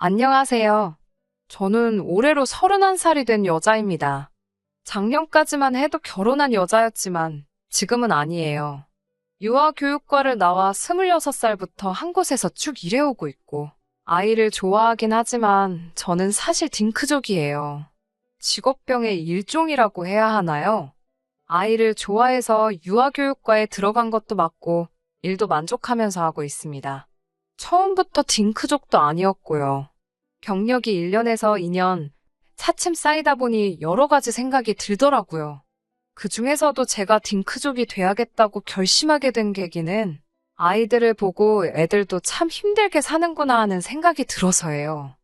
안녕하세요. 저는 올해로 31살이 된 여자입니다. 작년까지만 해도 결혼한 여자였지만 지금은 아니에요. 유아교육과를 나와 26살부터 한 곳에서 쭉 일해오고 있고 아이를 좋아하긴 하지만 저는 사실 딩크족이에요. 직업병의 일종이라고 해야 하나요? 아이를 좋아해서 유아교육과에 들어간 것도 맞고 일도 만족하면서 하고 있습니다. 처음부터 딩크족도 아니었고요. 경력이 1년에서 2년 차츰 쌓이다 보니 여러 가지 생각이 들더라고요. 그 중에서도 제가 딩크족이 돼야겠다고 결심하게 된 계기는 아이들을 보고 애들도 참 힘들게 사는구나 하는 생각이 들어서예요.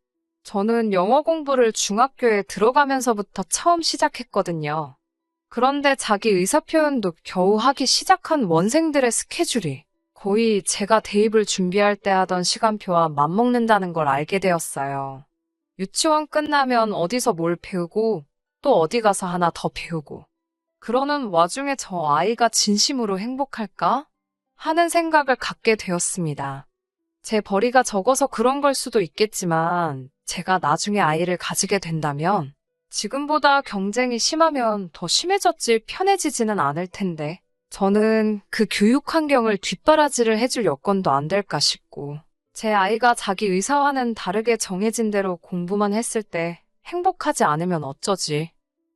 저는 영어 공부를 중학교에 들어가면서부터 처음 시작했거든요. 그런데 자기 의사표현도 겨우 하기 시작한 원생들의 스케줄이 거의 제가 대입을 준비할 때 하던 시간표와 맞먹는다는 걸 알게 되었어요. 유치원 끝나면 어디서 뭘 배우고 또 어디 가서 하나 더 배우고 그러는 와중에 저 아이가 진심으로 행복할까? 하는 생각을 갖게 되었습니다. 제 벌이가 적어서 그런 걸 수도 있겠지만 제가 나중에 아이를 가지게 된다면 지금보다 경쟁이 심하면 더 심해졌지 편해지지는 않을 텐데 저는 그 교육 환경을 뒷바라지를 해줄 여건도 안 될까 싶고 제 아이가 자기 의사와는 다르게 정해진 대로 공부만 했을 때 행복하지 않으면 어쩌지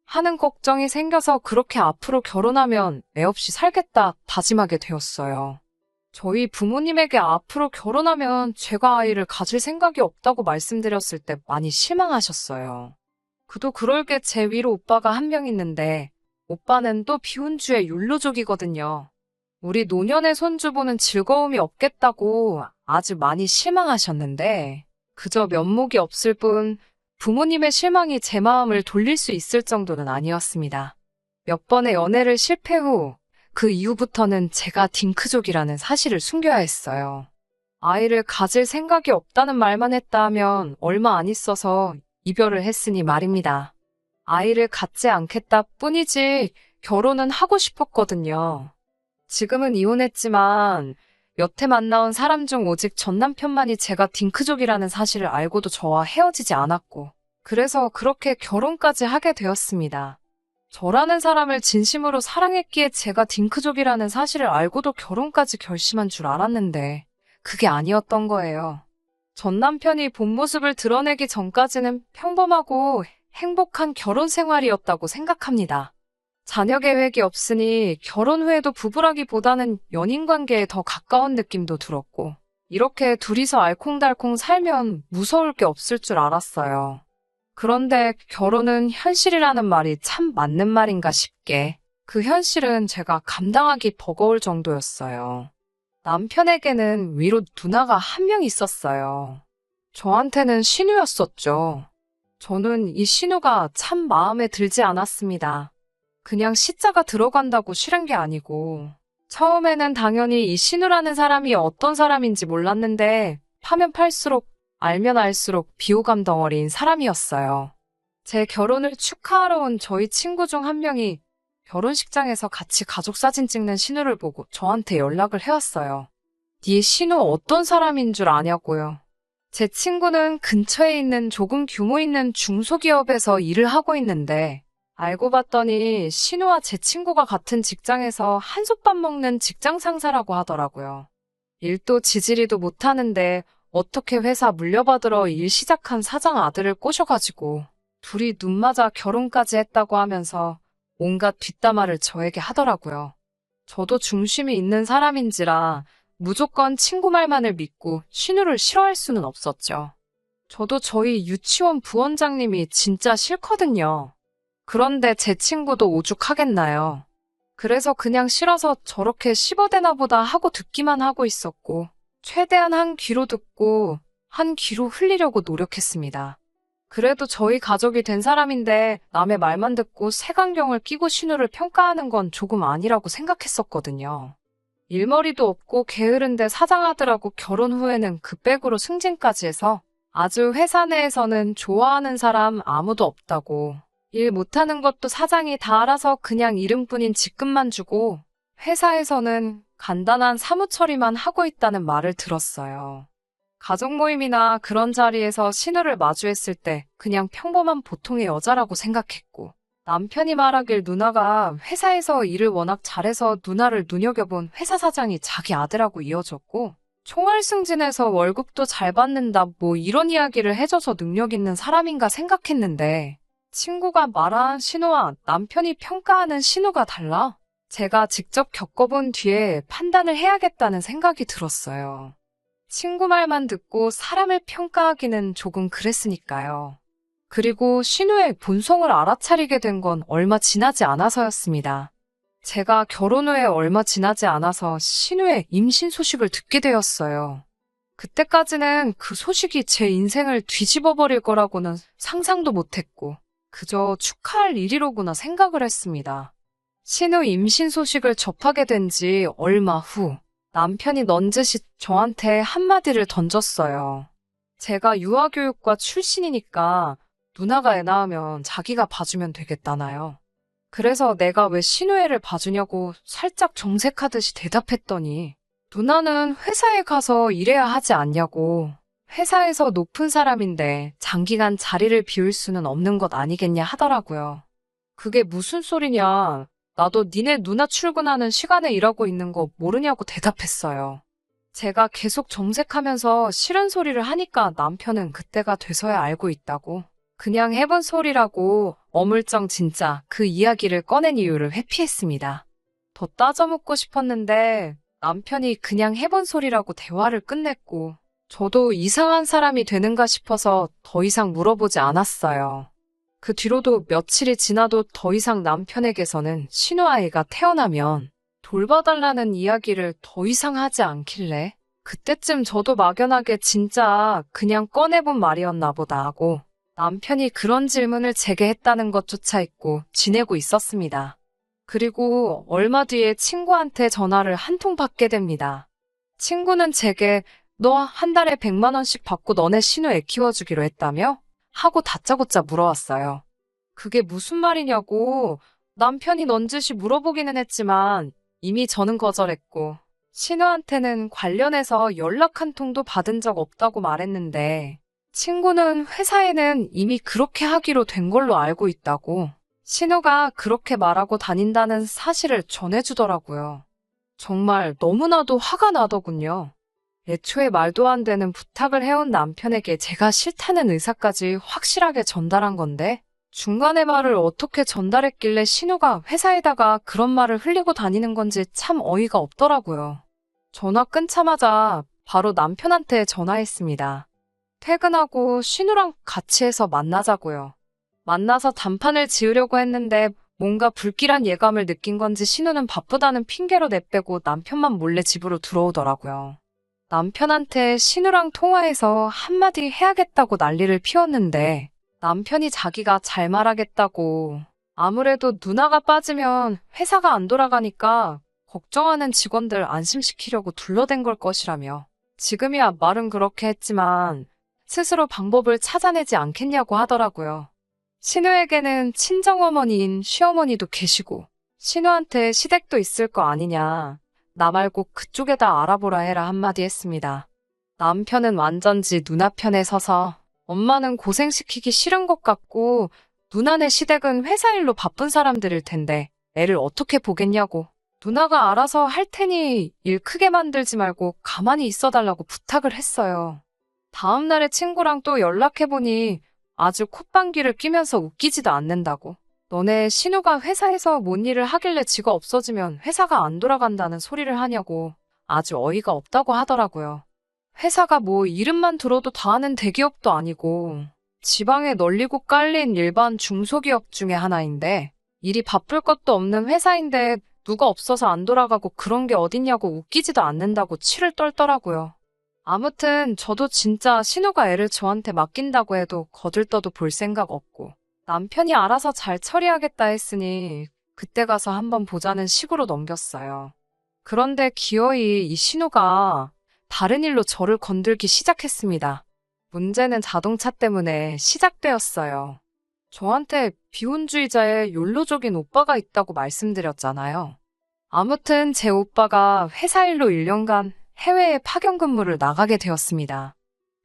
하는 걱정이 생겨서 그렇게 앞으로 결혼하면 애 없이 살겠다 다짐하게 되었어요. 저희 부모님에게 앞으로 결혼하면 제가 아이를 가질 생각이 없다고 말씀드렸을 때 많이 실망하셨어요. 그도 그럴 게 제 위로 오빠가 한 명 있는데 오빠는 또 비혼주의 율로족이거든요. 우리 노년의 손주 보는 즐거움이 없겠다고 아주 많이 실망하셨는데 그저 면목이 없을 뿐 부모님의 실망이 제 마음을 돌릴 수 있을 정도는 아니었습니다. 몇 번의 연애를 실패 후 그 이후부터는 제가 딩크족이라는 사실을 숨겨야 했어요. 아이를 가질 생각이 없다는 말만 했다 하면 얼마 안 있어서 이별을 했으니 말입니다. 아이를 갖지 않겠다 뿐이지 결혼은 하고 싶었거든요. 지금은 이혼했지만 여태 만나온 사람 중 오직 전 남편만이 제가 딩크족이라는 사실을 알고도 저와 헤어지지 않았고 그래서 그렇게 결혼까지 하게 되었습니다. 저라는 사람을 진심으로 사랑했기에 제가 딩크족이라는 사실을 알고도 결혼까지 결심한 줄 알았는데 그게 아니었던 거예요. 전 남편이 본 모습을 드러내기 전까지는 평범하고 행복한 결혼 생활이었다고 생각합니다. 자녀 계획이 없으니 결혼 후에도 부부라기보다는 연인 관계에 더 가까운 느낌도 들었고 이렇게 둘이서 알콩달콩 살면 무서울 게 없을 줄 알았어요. 그런데 결혼은 현실이라는 말이 참 맞는 말인가 싶게 그 현실은 제가 감당하기 버거울 정도였어요. 남편에게는 위로 누나가 한 명 있었어요. 저한테는 신우였었죠. 저는 이 신우가 참 마음에 들지 않았습니다. 그냥 시자가 들어간다고 싫은 게 아니고 처음에는 당연히 이 신우라는 사람이 어떤 사람인지 몰랐는데 파면 팔수록 알면 알수록 비호감 덩어리인 사람이었어요. 제 결혼을 축하하러 온 저희 친구 중 한 명이 결혼식장에서 같이 가족 사진 찍는 신우를 보고 저한테 연락을 해왔어요. 네 신우 어떤 사람인 줄 아냐고요. 제 친구는 근처에 있는 조금 규모 있는 중소기업에서 일을 하고 있는데 알고 봤더니 신우와 제 친구가 같은 직장에서 한솥밥 먹는 직장 상사라고 하더라고요. 일도 지지리도 못하는데 어떻게 회사 물려받으러 일 시작한 사장 아들을 꼬셔가지고 둘이 눈 맞아 결혼까지 했다고 하면서 온갖 뒷담화를 저에게 하더라고요. 저도 중심이 있는 사람인지라 무조건 친구 말만을 믿고 신우를 싫어할 수는 없었죠. 저도 저희 유치원 부원장님이 진짜 싫거든요. 그런데 제 친구도 오죽하겠나요. 그래서 그냥 싫어서 저렇게 씹어대나 보다 하고 듣기만 하고 있었고 최대한 한 귀로 듣고 한 귀로 흘리려고 노력했습니다. 그래도 저희 가족이 된 사람인데 남의 말만 듣고 색안경을 끼고 신우를 평가하는 건 조금 아니라고 생각했었거든요. 일머리도 없고 게으른데 사장아들하고 결혼 후에는 그 백으로 승진까지 해서 아주 회사 내에서는 좋아하는 사람 아무도 없다고 일 못하는 것도 사장이 다 알아서 그냥 이름뿐인 직급만 주고 회사에서는 간단한 사무 처리만 하고 있다는 말을 들었어요. 가족 모임이나 그런 자리에서 신우를 마주했을 때 그냥 평범한 보통의 여자라고 생각했고, 남편이 말하길 누나가 회사에서 일을 워낙 잘해서 누나를 눈여겨본 회사 사장이 자기 아들하고 이어졌고, 총알 승진해서 월급도 잘 받는다 뭐 이런 이야기를 해줘서 능력 있는 사람인가 생각했는데, 친구가 말한 신우와 남편이 평가하는 신우가 달라. 제가 직접 겪어본 뒤에 판단을 해야겠다는 생각이 들었어요. 친구 말만 듣고 사람을 평가하기는 조금 그랬으니까요. 그리고 신우의 본성을 알아차리게 된 건 얼마 지나지 않아서였습니다. 제가 결혼 후에 얼마 지나지 않아서 신우의 임신 소식을 듣게 되었어요. 그때까지는 그 소식이 제 인생을 뒤집어 버릴 거라고는 상상도 못했고, 그저 축하할 일이로구나 생각을 했습니다. 신우 임신 소식을 접하게 된 지 얼마 후, 남편이 넌지시 저한테 한마디를 던졌어요. 제가 유아교육과 출신이니까 누나가 애 낳으면 자기가 봐주면 되겠다나요. 그래서 내가 왜 신우애를 봐주냐고 살짝 정색하듯이 대답했더니, 누나는 회사에 가서 일해야 하지 않냐고. 회사에서 높은 사람인데 장기간 자리를 비울 수는 없는 것 아니겠냐 하더라고요. 그게 무슨 소리냐. 나도 니네 누나 출근하는 시간에 일하고 있는 거 모르냐고 대답했어요. 제가 계속 정색하면서 싫은 소리를 하니까 남편은 그때가 돼서야 알고 있다고. 그냥 해본 소리라고 어물쩡 진짜 그 이야기를 꺼낸 이유를 회피했습니다. 더 따져묻고 싶었는데 남편이 그냥 해본 소리라고 대화를 끝냈고, 저도 이상한 사람이 되는가 싶어서 더 이상 물어보지 않았어요. 그 뒤로도 며칠이 지나도 더 이상 남편에게서는 신우아이가 태어나면 돌봐달라는 이야기를 더 이상 하지 않길래, 그때쯤 저도 막연하게 진짜 그냥 꺼내본 말이었나 보다 하고 남편이 그런 질문을 제게 했다는 것조차 잊고 지내고 있었습니다. 그리고 얼마 뒤에 친구한테 전화를 한 통 받게 됩니다. 친구는 제게 너 한 달에 100만 원씩 받고 너네 신우 애 키워주기로 했다며? 하고 다짜고짜 물어왔어요. 그게 무슨 말이냐고. 남편이 넌지시 물어보기는 했지만 이미 저는 거절했고, 신우한테는 관련해서 연락 한 통도 받은 적 없다고 말했는데, 친구는 회사에는 이미 그렇게 하기로 된 걸로 알고 있다고, 신우가 그렇게 말하고 다닌다는 사실을 전해주더라고요. 정말 너무나도 화가 나더군요. 애초에 말도 안 되는 부탁을 해온 남편에게 제가 싫다는 의사까지 확실하게 전달한 건데, 중간에 말을 어떻게 전달했길래 신우가 회사에다가 그런 말을 흘리고 다니는 건지 참 어이가 없더라고요. 전화 끊자마자 바로 남편한테 전화했습니다. 퇴근하고 신우랑 같이 해서 만나자고요. 만나서 단판을 지으려고 했는데 뭔가 불길한 예감을 느낀 건지 신우는 바쁘다는 핑계로 내빼고 남편만 몰래 집으로 들어오더라고요. 남편한테 신우랑 통화해서 한마디 해야겠다고 난리를 피웠는데, 남편이 자기가 잘 말하겠다고, 아무래도 누나가 빠지면 회사가 안 돌아가니까 걱정하는 직원들 안심시키려고 둘러댄 걸 것이라며, 지금이야 말은 그렇게 했지만 스스로 방법을 찾아내지 않겠냐고 하더라고요. 신우에게는 친정어머니인 시어머니도 계시고 신우한테 시댁도 있을 거 아니냐, 나 말고 그쪽에다 알아보라 해라 한마디 했습니다. 남편은 완전지 누나 편에 서서 엄마는 고생시키기 싫은 것 같고 누나네 시댁은 회사 일로 바쁜 사람들일 텐데 애를 어떻게 보겠냐고, 누나가 알아서 할 테니 일 크게 만들지 말고 가만히 있어달라고 부탁을 했어요. 다음날에 친구랑 또 연락해보니 아주 콧방귀를 뀌면서 웃기지도 않는다고, 너네 신우가 회사에서 뭔 일을 하길래 지가 없어지면 회사가 안 돌아간다는 소리를 하냐고 아주 어이가 없다고 하더라고요. 회사가 뭐 이름만 들어도 다 아는 대기업도 아니고 지방에 널리고 깔린 일반 중소기업 중에 하나인데, 일이 바쁠 것도 없는 회사인데 누가 없어서 안 돌아가고 그런 게 어딨냐고 웃기지도 않는다고 치를 떨더라고요. 아무튼 저도 진짜 신우가 애를 저한테 맡긴다고 해도 거들떠도 볼 생각 없고, 남편이 알아서 잘 처리하겠다 했으니 그때 가서 한번 보자는 식으로 넘겼어요. 그런데 기어이 이 신우가 다른 일로 저를 건들기 시작했습니다. 문제는 자동차 때문에 시작되었어요. 저한테 비혼주의자의 욜로족인 오빠가 있다고 말씀드렸잖아요. 아무튼 제 오빠가 회사 일로 1년간 해외에 파견 근무를 나가게 되었습니다.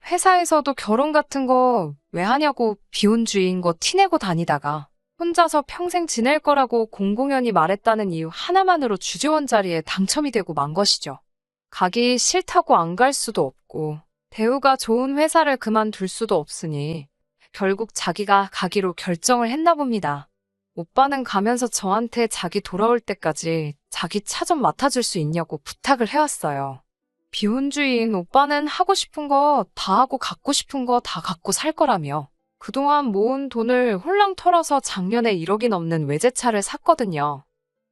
회사에서도 결혼 같은 거 왜 하냐고 비혼주의인 거 티내고 다니다가 혼자서 평생 지낼 거라고 공공연히 말했다는 이유 하나만으로 주재원 자리에 당첨이 되고 만 것이죠. 가기 싫다고 안 갈 수도 없고 대우가 좋은 회사를 그만둘 수도 없으니 결국 자기가 가기로 결정을 했나 봅니다. 오빠는 가면서 저한테 자기 돌아올 때까지 자기 차 좀 맡아줄 수 있냐고 부탁을 해왔어요. 비혼주의인 오빠는 하고 싶은 거 다 하고 갖고 싶은 거 다 갖고 살 거라며 그동안 모은 돈을 홀랑 털어서 작년에 1억이 넘는 외제차를 샀거든요.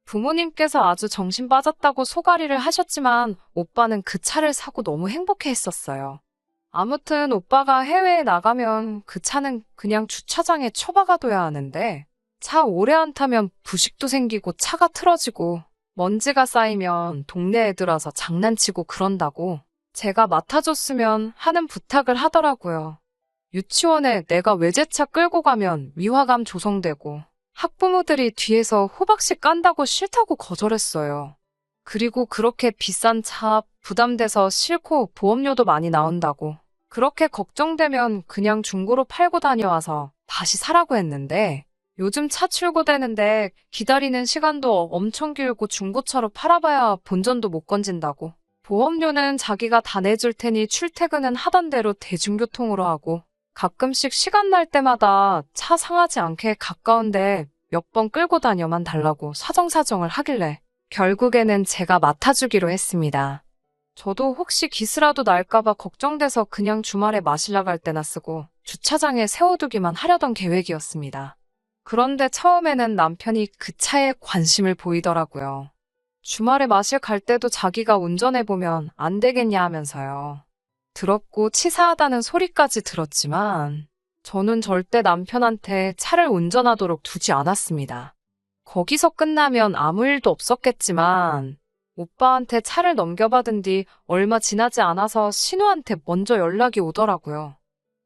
부모님께서 아주 정신 빠졌다고 소가리를 하셨지만 오빠는 그 차를 사고 너무 행복해 했었어요. 아무튼 오빠가 해외에 나가면 그 차는 그냥 주차장에 처박아둬야 하는데 차 오래 안 타면 부식도 생기고 차가 틀어지고 먼지가 쌓이면 동네 애들 와서 장난치고 그런다고 제가 맡아줬으면 하는 부탁을 하더라고요. 유치원에 내가 외제차 끌고 가면 위화감 조성되고 학부모들이 뒤에서 호박씨 깐다고 싫다고 거절했어요. 그리고 그렇게 비싼 차 부담돼서 싫고 보험료도 많이 나온다고 그렇게 걱정되면 그냥 중고로 팔고 다녀와서 다시 사라고 했는데 요즘 차 출고되는데 기다리는 시간도 엄청 길고 중고차로 팔아봐야 본전도 못 건진다고. 보험료는 자기가 다 내줄 테니 출퇴근은 하던 대로 대중교통으로 하고 가끔씩 시간 날 때마다 차 상하지 않게 가까운데 몇 번 끌고 다녀만 달라고 사정사정을 하길래 결국에는 제가 맡아주기로 했습니다. 저도 혹시 기스라도 날까봐 걱정돼서 그냥 주말에 마실 나갈 때나 쓰고 주차장에 세워두기만 하려던 계획이었습니다. 그런데 처음에는 남편이 그 차에 관심을 보이더라고요. 주말에 마실 갈 때도 자기가 운전해보면 안 되겠냐 하면서요. 더럽고 치사하다는 소리까지 들었지만 저는 절대 남편한테 차를 운전하도록 두지 않았습니다. 거기서 끝나면 아무 일도 없었겠지만 오빠한테 차를 넘겨받은 뒤 얼마 지나지 않아서 신우한테 먼저 연락이 오더라고요.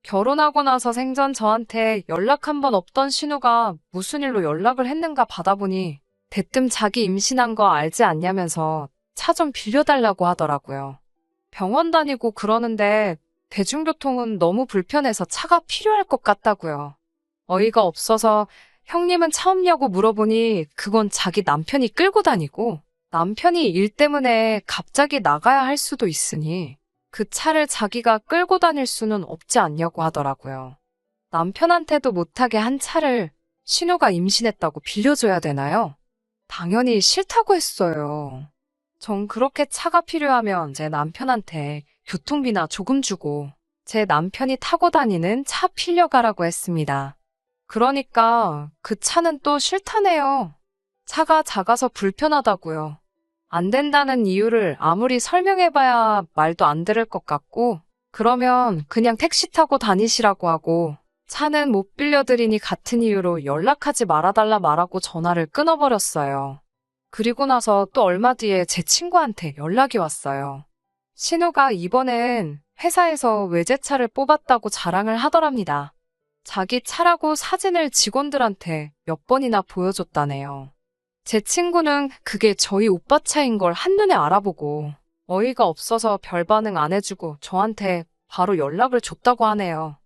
결혼하고 나서 생전 저한테 연락 한 번 없던 신우가 무슨 일로 연락을 했는가 받아보니 대뜸 자기 임신한 거 알지 않냐면서 차 좀 빌려달라고 하더라고요. 병원 다니고 그러는데 대중교통은 너무 불편해서 차가 필요할 것 같다고요. 어이가 없어서 형님은 차 없냐고 물어보니 그건 자기 남편이 끌고 다니고 남편이 일 때문에 갑자기 나가야 할 수도 있으니 그 차를 자기가 끌고 다닐 수는 없지 않냐고 하더라고요. 남편한테도 못하게 한 차를 신우가 임신했다고 빌려줘야 되나요? 당연히 싫다고 했어요. 전 그렇게 차가 필요하면 제 남편한테 교통비나 조금 주고 제 남편이 타고 다니는 차 빌려가라고 했습니다. 그러니까 그 차는 또 싫다네요. 차가 작아서 불편하다고요. 안 된다는 이유를 아무리 설명해봐야 말도 안 들을 것 같고 그러면 그냥 택시 타고 다니시라고 하고 차는 못 빌려드리니 같은 이유로 연락하지 말아달라 말하고 전화를 끊어버렸어요. 그리고 나서 또 얼마 뒤에 제 친구한테 연락이 왔어요. 신우가 이번엔 회사에서 외제차를 뽑았다고 자랑을 하더랍니다. 자기 차라고 사진을 직원들한테 몇 번이나 보여줬다네요. 제 친구는 그게 저희 오빠 차인 걸 한눈에 알아보고 어이가 없어서 별 반응 안 해주고 저한테 바로 연락을 줬다고 하네요.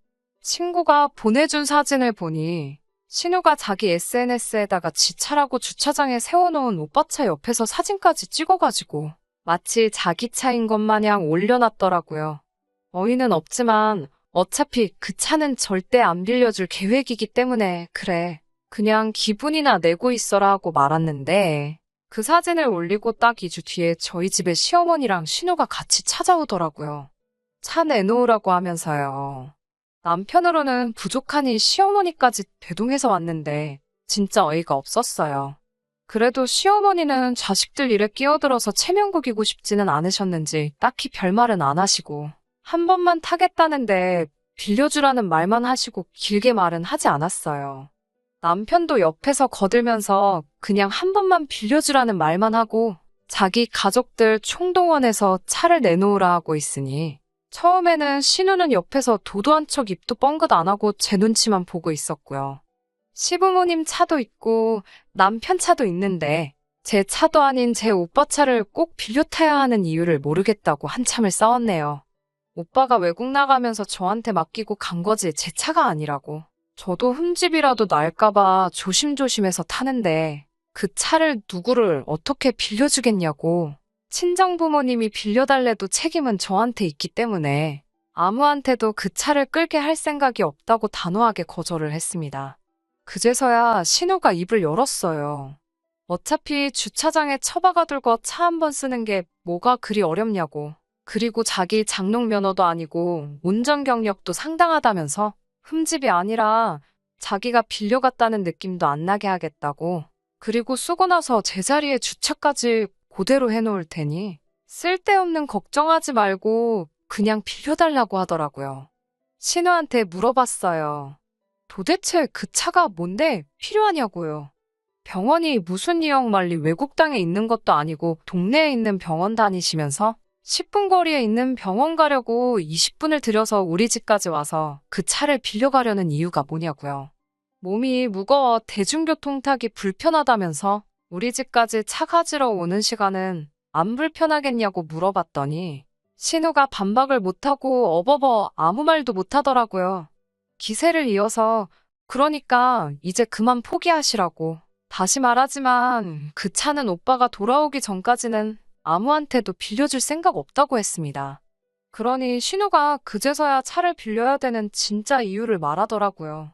친구가 보내준 사진을 보니 신우가 자기 SNS에다가 지 차라고 주차장에 세워놓은 오빠 차 옆에서 사진까지 찍어가지고 마치 자기 차인 것 마냥 올려놨더라고요. 어이는 없지만 어차피 그 차는 절대 안 빌려줄 계획이기 때문에 그래. 그냥 기분이나 내고 있어라 하고 말았는데 그 사진을 올리고 딱 2주 뒤에 저희 집에 시어머니랑 신우가 같이 찾아오더라고요. 차 내놓으라고 하면서요. 남편으로는 부족하니 시어머니까지 대동해서 왔는데 진짜 어이가 없었어요. 그래도 시어머니는 자식들 일에 끼어들어서 체면구기고 싶지는 않으셨는지 딱히 별말은 안 하시고 한 번만 타겠다는데 빌려주라는 말만 하시고 길게 말은 하지 않았어요. 남편도 옆에서 거들면서 그냥 한 번만 빌려주라는 말만 하고 자기 가족들 총동원해서 차를 내놓으라 하고 있으니 처음에는 신우는 옆에서 도도 한 척 입도 뻥긋 안 하고 제 눈치만 보고 있었고요. 시부모님 차도 있고 남편 차도 있는데 제 차도 아닌 제 오빠 차를 꼭 빌려 타야 하는 이유를 모르겠다고 한참을 싸웠네요. 오빠가 외국 나가면서 저한테 맡기고 간 거지 제 차가 아니라고. 저도 흠집이라도 날까봐 조심조심해서 타는데 그 차를 누구를 어떻게 빌려주겠냐고. 친정 부모님이 빌려달래도 책임은 저한테 있기 때문에 아무한테도 그 차를 끌게 할 생각이 없다고 단호하게 거절을 했습니다. 그제서야 신우가 입을 열었어요. 어차피 주차장에 처박아 둘 거 차 한 번 쓰는 게 뭐가 그리 어렵냐고. 그리고 자기 장롱 면허도 아니고 운전 경력도 상당하다면서 흠집이 아니라 자기가 빌려갔다는 느낌도 안 나게 하겠다고. 그리고 쓰고 나서 제자리에 주차까지 그대로 해놓을 테니 쓸데없는 걱정하지 말고 그냥 빌려달라고 하더라고요. 신우한테 물어봤어요. 도대체 그 차가 뭔데 필요하냐고요. 병원이 무슨 뉴욕 말리 외국 땅에 있는 것도 아니고 동네에 있는 병원 다니시면서 10분 거리에 있는 병원 가려고 20분을 들여서 우리 집까지 와서 그 차를 빌려가려는 이유가 뭐냐고요. 몸이 무거워 대중교통 타기 불편하다면서 우리 집까지 차 가지러 오는 시간은 안 불편하겠냐고 물어봤더니 신우가 반박을 못하고 어버버 아무 말도 못하더라고요. 기세를 이어서 그러니까 이제 그만 포기하시라고. 다시 말하지만 그 차는 오빠가 돌아오기 전까지는 아무한테도 빌려줄 생각 없다고 했습니다. 그러니 신우가 그제서야 차를 빌려야 되는 진짜 이유를 말하더라고요.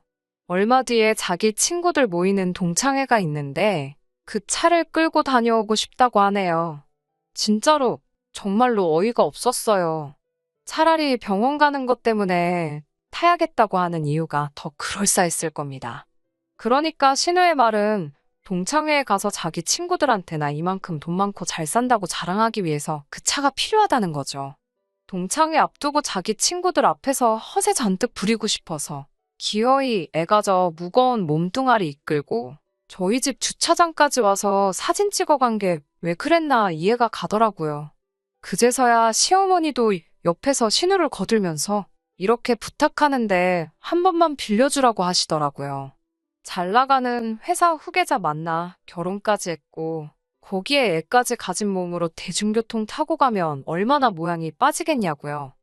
얼마 뒤에 자기 친구들 모이는 동창회가 있는데 그 차를 끌고 다녀오고 싶다고 하네요. 진짜로 정말로 어이가 없었어요. 차라리 병원 가는 것 때문에 타야겠다고 하는 이유가 더 그럴싸했을 겁니다. 그러니까 신우의 말은 동창회에 가서 자기 친구들한테나 이만큼 돈 많고 잘 산다고 자랑하기 위해서 그 차가 필요하다는 거죠. 동창회 앞두고 자기 친구들 앞에서 허세 잔뜩 부리고 싶어서 기어이 애가 저 무거운 몸뚱아리 이끌고 저희 집 주차장까지 와서 사진 찍어간 게 왜 그랬나 이해가 가더라고요. 그제서야 시어머니도 옆에서 신우를 거들면서 이렇게 부탁하는데 한 번만 빌려주라고 하시더라고요. 잘 나가는 회사 후계자 만나 결혼까지 했고 거기에 애까지 가진 몸으로 대중교통 타고 가면 얼마나 모양이 빠지겠냐고요.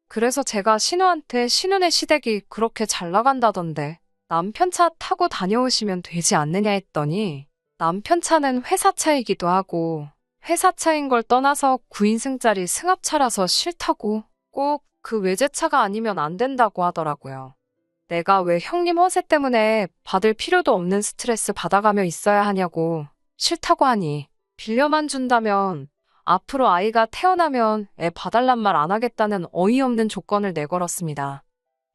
그래서 제가 신우한테 신우네 시댁이 그렇게 잘 나간다던데 남편 차 타고 다녀오시면 되지 않느냐 했더니 남편 차는 회사 차이기도 하고 회사 차인 걸 떠나서 9인승짜리 승합차라서 싫다고 꼭 그 외제차가 아니면 안 된다고 하더라고요. 내가 왜 형님 허세 때문에 받을 필요도 없는 스트레스 받아가며 있어야 하냐고 싫다고 하니 빌려만 준다면 앞으로 아이가 태어나면 애 봐달란 말 안 하겠다는 어이없는 조건을 내걸었습니다.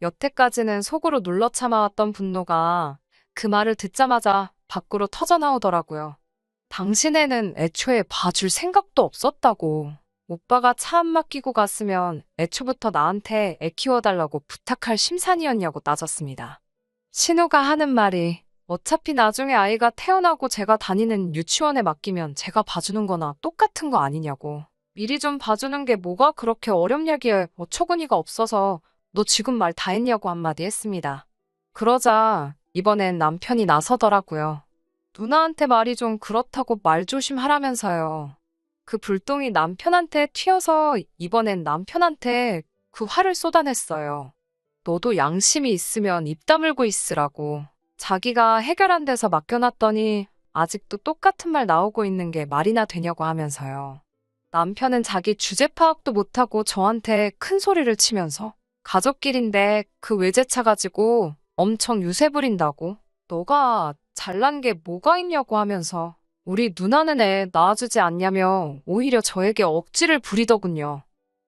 여태까지는 속으로 눌러 참아왔던 분노가 그 말을 듣자마자 밖으로 터져나오더라고요. 당신애는 애초에 봐줄 생각도 없었다고. 오빠가 차 안 맡기고 갔으면 애초부터 나한테 애 키워달라고 부탁할 심산이었냐고 따졌습니다. 신우가 하는 말이 어차피 나중에 아이가 태어나고 제가 다니는 유치원에 맡기면 제가 봐주는 거나 똑같은 거 아니냐고. 미리 좀 봐주는 게 뭐가 그렇게 어렵냐기에 어처구니가 없어서 너 지금 말 다 했냐고 한마디 했습니다. 그러자 이번엔 남편이 나서더라고요. 누나한테 말이 좀 그렇다고 말 조심하라면서요. 그 불똥이 남편한테 튀어서 이번엔 남편한테 그 화를 쏟아냈어요. 너도 양심이 있으면 입 다물고 있으라고. 자기가 해결 안 돼서 맡겨놨더니 아직도 똑같은 말 나오고 있는 게 말이나 되냐고 하면서요. 남편은 자기 주제 파악도 못하고 저한테 큰 소리를 치면서 가족끼린데 그 외제차 가지고 엄청 유세 부린다고. 너가 잘난 게 뭐가 있냐고 하면서 우리 누나는 애 낳아주지 않냐며 오히려 저에게 억지를 부리더군요.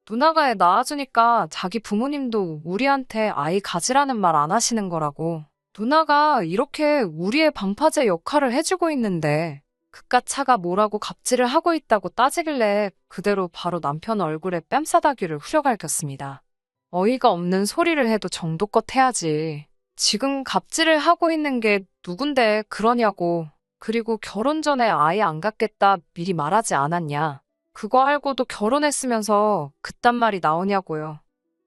누나가 애 낳아주니까 자기 부모님도 우리한테 아이 가지라는 말 안 하시는 거라고. 누나가 이렇게 우리의 방파제 역할을 해주고 있는데 그깟 차가 뭐라고 갑질을 하고 있다고 따지길래 그대로 바로 남편 얼굴에 뺨싸다귀를 후려갈겼습니다. 어이가 없는 소리를 해도 정도껏 해야지. 지금 갑질을 하고 있는 게 누군데 그러냐고. 그리고 결혼 전에 아예 안 갖겠다 미리 말하지 않았냐. 그거 알고도 결혼했으면서 그딴 말이 나오냐고요.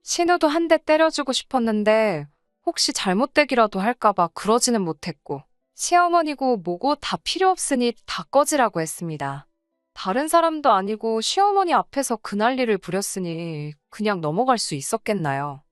신우도 한 대 때려주고 싶었는데 혹시 잘못되기라도 할까봐 그러지는 못했고 시어머니고 뭐고 다 필요 없으니 다 꺼지라고 했습니다. 다른 사람도 아니고 시어머니 앞에서 그 난리를 부렸으니 그냥 넘어갈 수 있었겠나요?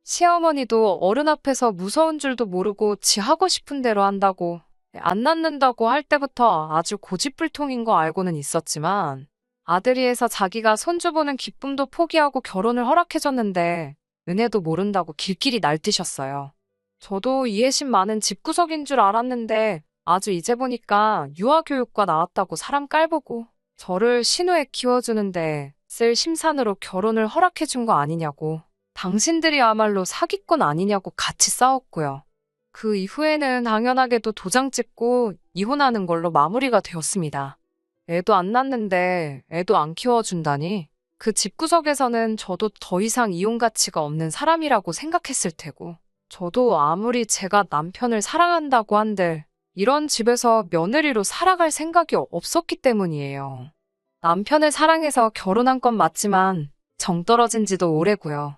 시어머니도 어른 앞에서 무서운 줄도 모르고 지 하고 싶은 대로 한다고, 안 낳는다고 할 때부터 아주 고집불통인 거 알고는 있었지만, 아들이 해서 자기가 손주 보는 기쁨도 포기하고 결혼을 허락해줬는데, 은혜도 모른다고 길길이 날뛰셨어요. 저도 이해심 많은 집구석인 줄 알았는데, 아주 이제 보니까 유아교육과 나왔다고 사람 깔보고, 저를 신우에 키워주는데 쓸 심산으로 결혼을 허락해준 거 아니냐고, 당신들이야말로 사기꾼 아니냐고 같이 싸웠고요. 그 이후에는 당연하게도 도장 찍고 이혼하는 걸로 마무리가 되었습니다. 애도 안 낳는데 애도 안 키워준다니? 그 집구석에서는 저도 더 이상 이혼 가치가 없는 사람이라고 생각했을 테고, 저도 아무리 제가 남편을 사랑한다고 한들 이런 집에서 며느리로 살아갈 생각이 없었기 때문이에요. 남편을 사랑해서 결혼한 건 맞지만 정 떨어진 지도 오래고요.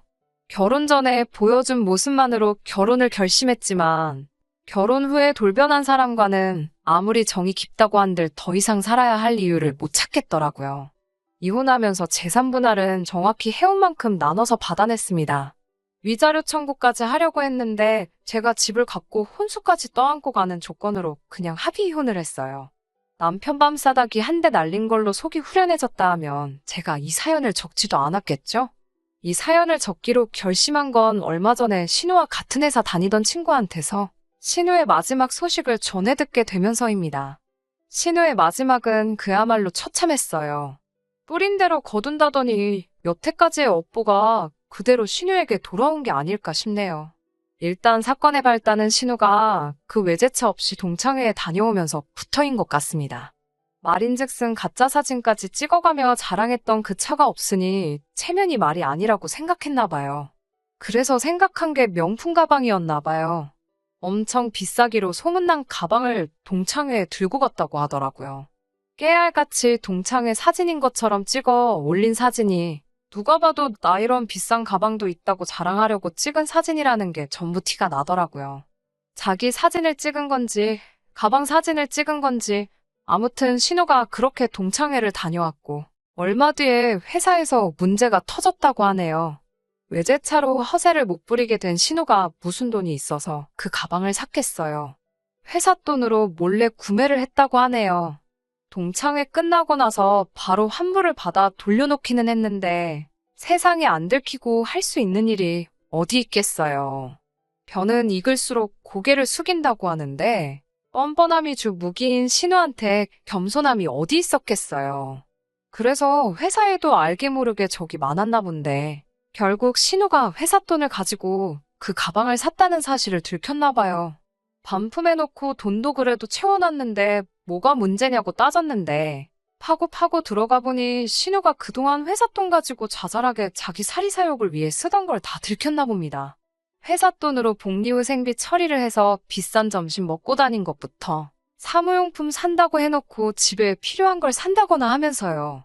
결혼 전에 보여준 모습만으로 결혼을 결심했지만 결혼 후에 돌변한 사람과는 아무리 정이 깊다고 한들 더 이상 살아야 할 이유를 못 찾겠더라고요. 이혼하면서 재산 분할은 정확히 해온 만큼 나눠서 받아냈습니다. 위자료 청구까지 하려고 했는데 제가 집을 갖고 혼수까지 떠안고 가는 조건으로 그냥 합의 이혼을 했어요. 남편 밤싸다기 한 대 날린 걸로 속이 후련해졌다 하면 제가 이 사연을 적지도 않았겠죠? 이 사연을 적기로 결심한 건 얼마 전에 신우와 같은 회사 다니던 친구한테서 신우의 마지막 소식을 전해 듣게 되면서입니다. 신우의 마지막은 그야말로 처참했어요. 뿌린 대로 거둔다더니 여태까지의 업보가 그대로 신우에게 돌아온 게 아닐까 싶네요. 일단 사건의 발단은 신우가 그 외제차 없이 동창회에 다녀오면서 부터인 것 같습니다. 말인즉슨 가짜 사진까지 찍어가며 자랑했던 그 차가 없으니 체면이 말이 아니라고 생각했나 봐요. 그래서 생각한 게 명품 가방이었나 봐요. 엄청 비싸기로 소문난 가방을 동창회에 들고 갔다고 하더라고요. 깨알같이 동창회 사진인 것처럼 찍어 올린 사진이 누가 봐도 나 이런 비싼 가방도 있다고 자랑하려고 찍은 사진이라는 게 전부 티가 나더라고요. 자기 사진을 찍은 건지 가방 사진을 찍은 건지 아무튼 신우가 그렇게 동창회를 다녀왔고 얼마 뒤에 회사에서 문제가 터졌다고 하네요. 외제차로 허세를 못 부리게 된 신우가 무슨 돈이 있어서 그 가방을 샀겠어요. 회사 돈으로 몰래 구매를 했다고 하네요. 동창회 끝나고 나서 바로 환불을 받아 돌려놓기는 했는데 세상에 안 들키고 할 수 있는 일이 어디 있겠어요. 변은 익을수록 고개를 숙인다고 하는데 뻔뻔함이 주 무기인 신우한테 겸손함이 어디 있었겠어요. 그래서 회사에도 알게 모르게 적이 많았나 본데 결국 신우가 회사 돈을 가지고 그 가방을 샀다는 사실을 들켰나 봐요. 반품해놓고 돈도 그래도 채워놨는데 뭐가 문제냐고 따졌는데 파고 들어가 보니 신우가 그동안 회사 돈 가지고 자잘하게 자기 사리사욕을 위해 쓰던 걸 다 들켰나 봅니다. 회사 돈으로 복리후생비 처리를 해서 비싼 점심 먹고 다닌 것부터 사무용품 산다고 해놓고 집에 필요한 걸 산다거나 하면서요.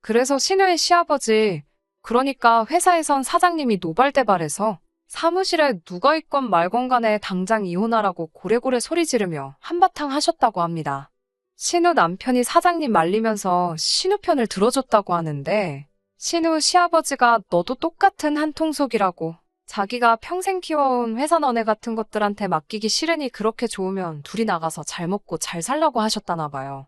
그래서 신우의 시아버지, 그러니까 회사에선 사장님이 노발대발해서 사무실에 누가 있건 말건 간에 당장 이혼하라고 고래고래 소리 지르며 한바탕 하셨다고 합니다. 신우 남편이 사장님 말리면서 신우 편을 들어줬다고 하는데 신우 시아버지가 너도 똑같은 한통속이라고 자기가 평생 키워온 회사 너네 같은 것들한테 맡기기 싫으니 그렇게 좋으면 둘이 나가서 잘 먹고 잘 살라고 하셨다나 봐요.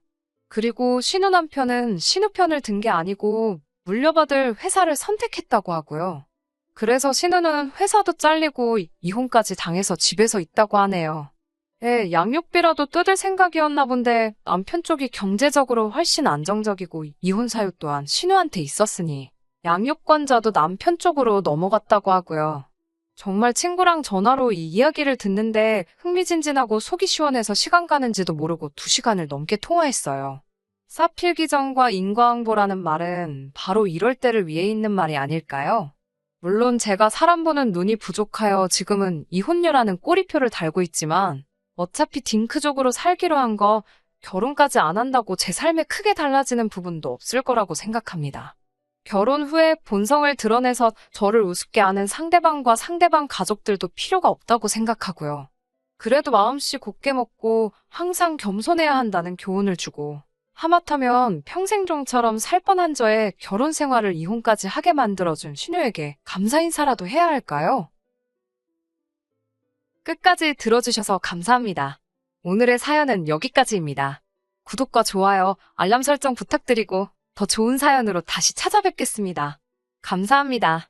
그리고 신우 남편은 신우 편을 든 게 아니고 물려받을 회사를 선택했다고 하고요. 그래서 신우는 회사도 잘리고 이혼까지 당해서 집에서 있다고 하네요. 양육비라도 뜯을 생각이었나 본데 남편 쪽이 경제적으로 훨씬 안정적이고 이혼 사유 또한 신우한테 있었으니 양육권자도 남편 쪽으로 넘어갔다고 하고요. 정말 친구랑 전화로 이 이야기를 듣는데 흥미진진하고 속이 시원해서 시간 가는지도 모르고 2시간을 넘게 통화했어요. 사필기정과 인과응보라는 말은 바로 이럴 때를 위해 있는 말이 아닐까요? 물론 제가 사람 보는 눈이 부족하여 지금은 이혼녀라는 꼬리표를 달고 있지만 어차피 딩크족으로 살기로 한 거 결혼까지 안 한다고 제 삶에 크게 달라지는 부분도 없을 거라고 생각합니다. 결혼 후에 본성을 드러내서 저를 우습게 하는 상대방과 상대방 가족들도 필요가 없다고 생각하고요. 그래도 마음씨 곱게 먹고 항상 겸손해야 한다는 교훈을 주고 하마터면 평생종처럼 살 뻔한 저의 결혼 생활을 이혼까지 하게 만들어준 신우에게 감사 인사라도 해야 할까요? 끝까지 들어주셔서 감사합니다. 오늘의 사연은 여기까지입니다. 구독과 좋아요, 알람 설정 부탁드리고 더 좋은 사연으로 다시 찾아뵙겠습니다. 감사합니다.